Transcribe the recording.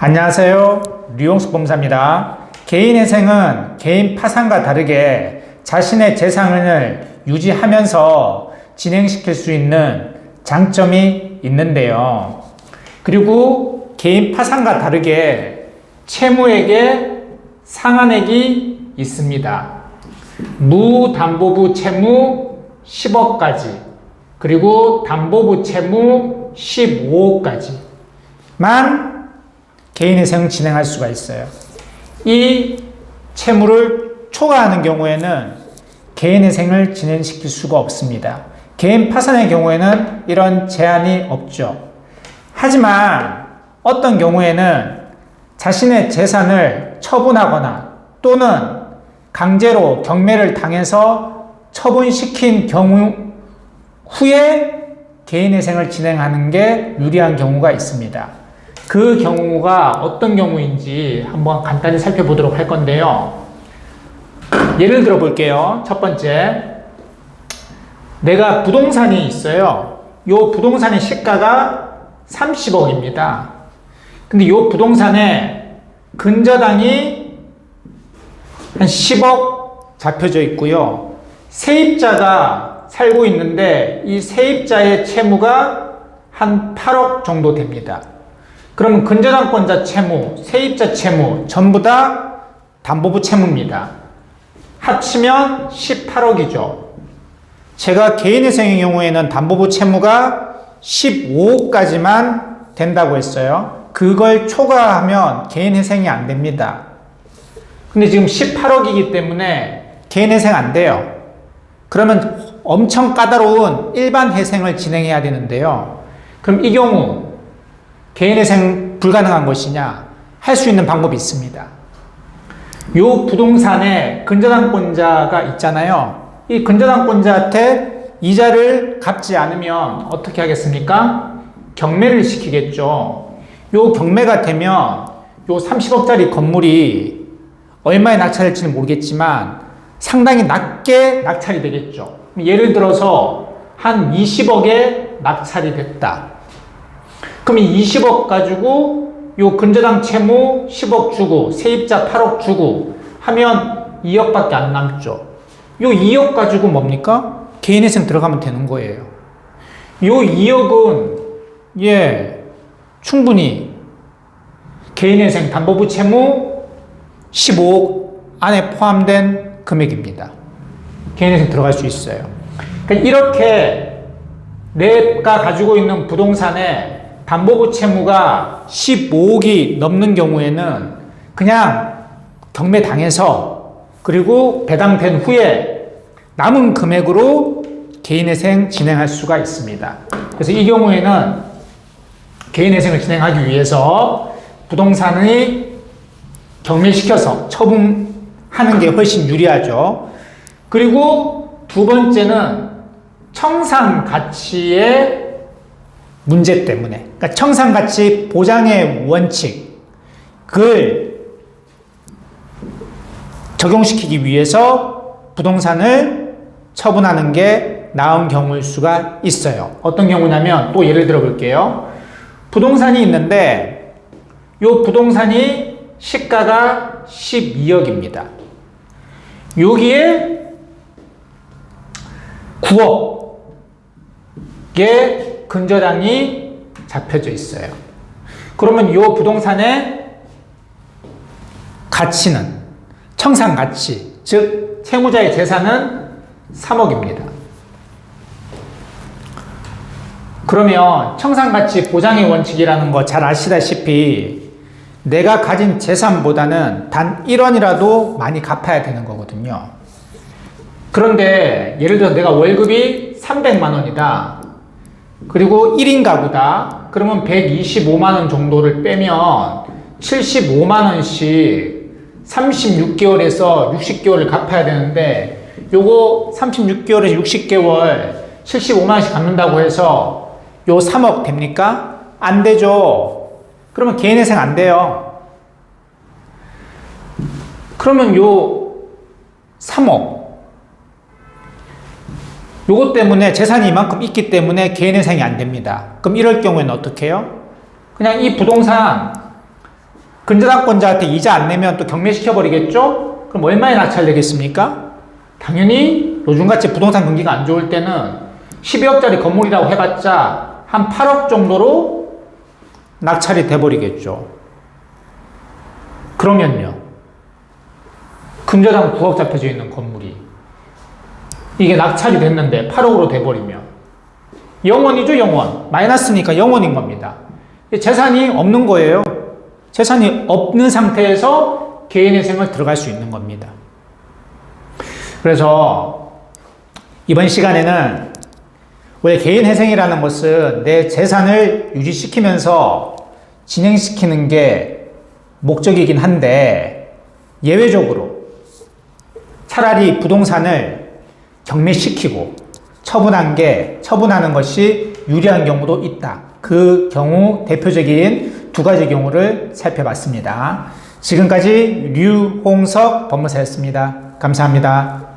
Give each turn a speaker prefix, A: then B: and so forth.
A: 안녕하세요. 류용숙 검사입니다. 개인회생은 개인 파산과 다르게 자신의 재산을 유지하면서 진행시킬 수 있는 장점이 있는데요. 그리고 개인 파산과 다르게 채무액에 상한액이 있습니다. 무담보부 채무 10억까지, 그리고 담보부 채무 15억까지만 개인회생 진행할 수가 있어요. 이 채무를 초과하는 경우에는 개인회생을 진행시킬 수가 없습니다. 개인 파산의 경우에는 이런 제한이 없죠. 하지만 어떤 경우에는 자신의 재산을 처분하거나 또는 강제로 경매를 당해서 처분시킨 경우 후에 개인회생을 진행하는 게 유리한 경우가 있습니다. 그 경우가 어떤 경우인지 한번 간단히 살펴보도록 할 건데요. 예를 들어 볼게요. 첫 번째, 내가 부동산이 있어요. 이 부동산의 시가가 30억입니다. 근데 이 부동산에 근저당이 한 10억 잡혀져 있고요. 세입자가 살고 있는데 이 세입자의 채무가 한 8억 정도 됩니다. 그러면 근저당권자 채무, 세입자 채무 전부 다 담보부 채무입니다. 합치면 18억이죠. 제가 개인회생의 경우에는 담보부 채무가 15억까지만 된다고 했어요. 그걸 초과하면 개인회생이 안 됩니다. 근데 지금 18억이기 때문에 개인회생 안 돼요. 그러면 엄청 까다로운 일반 회생을 진행해야 되는데요. 그럼 이 경우 개인회생 불가능한 것이냐? 할 수 있는 방법이 있습니다. 요 부동산에 근저당권자가 있잖아요. 이 근저당권자한테 이자를 갚지 않으면 어떻게 하겠습니까? 경매를 시키겠죠. 요 경매가 되면 요 30억짜리 건물이 얼마에 낙찰될지는 모르겠지만 상당히 낮게 낙찰이 되겠죠. 예를 들어서 한 20억에 낙찰이 됐다. 그럼 이 20억 가지고 요 근저당 채무 10억 주고 세입자 8억 주고 하면 2억밖에 안 남죠. 요 2억 가지고 뭡니까? 개인회생 들어가면 되는 거예요. 요 2억은 충분히 개인회생 담보부 채무 15억 안에 포함된 금액입니다. 개인회생 들어갈 수 있어요. 그러니까 이렇게 내가 가지고 있는 부동산에 담보부 채무가 15억이 넘는 경우에는 그냥 경매 당해서 그리고 배당된 후에 남은 금액으로 개인회생 진행할 수가 있습니다. 그래서 이 경우에는 개인회생을 진행하기 위해서 부동산을 경매시켜서 처분하는 게 훨씬 유리하죠. 그리고 두 번째는 청산가치의 문제 때문에, 그러니까 청산가치 보장의 원칙을 적용시키기 위해서 부동산을 처분하는 게 나은 경우일 수가 있어요. 어떤 경우냐면 또 예를 들어 볼게요. 부동산이 있는데 이 부동산이 시가가 12억입니다. 여기에 9억의 근저당이 잡혀져 있어요. 그러면 이 부동산의 가치는, 청산가치, 즉 채무자의 재산은 3억입니다. 그러면 청산가치 보장의 원칙이라는 거 잘 아시다시피 내가 가진 재산보다는 단 1원이라도 많이 갚아야 되는 거거든요. 그런데 예를 들어 내가 월급이 300만 원이다. 그리고 1인 가구다. 그러면 125만 원 정도를 빼면 75만 원씩 36개월에서 60개월을 갚아야 되는데 요거 36개월에서 60개월 75만 원씩 갚는다고 해서 요 3억 됩니까? 안 되죠. 그러면 개인회생 안 돼요. 그러면 요 3억 요것 때문에 재산이 이만큼 있기 때문에 개인회생이 안 됩니다. 그럼 이럴 경우에는 어떻게 해요? 그냥 이 부동산 근저당권자한테 이자 안 내면 또 경매시켜버리겠죠? 그럼 얼마에 낙찰되겠습니까? 당연히 요즘같이 부동산 경기가 안 좋을 때는 12억짜리 건물이라고 해봤자 한 8억 정도로 낙찰이 돼버리겠죠. 그러면요. 근저당 9억 잡혀져 있는 건물이 이게 낙찰이 됐는데 8억으로 돼버리면 영원이죠, 영원. 마이너스니까 영원인 겁니다. 재산이 없는 거예요. 재산이 없는 상태에서 개인회생을 들어갈 수 있는 겁니다. 그래서 이번 시간에는 원래 개인회생이라는 것은 내 재산을 유지시키면서 진행시키는 게 목적이긴 한데 예외적으로 차라리 부동산을 경매시키고 처분하는 것이 유리한 경우도 있다. 그 경우 대표적인 두 가지 경우를 살펴봤습니다. 지금까지 류홍석 법무사였습니다. 감사합니다.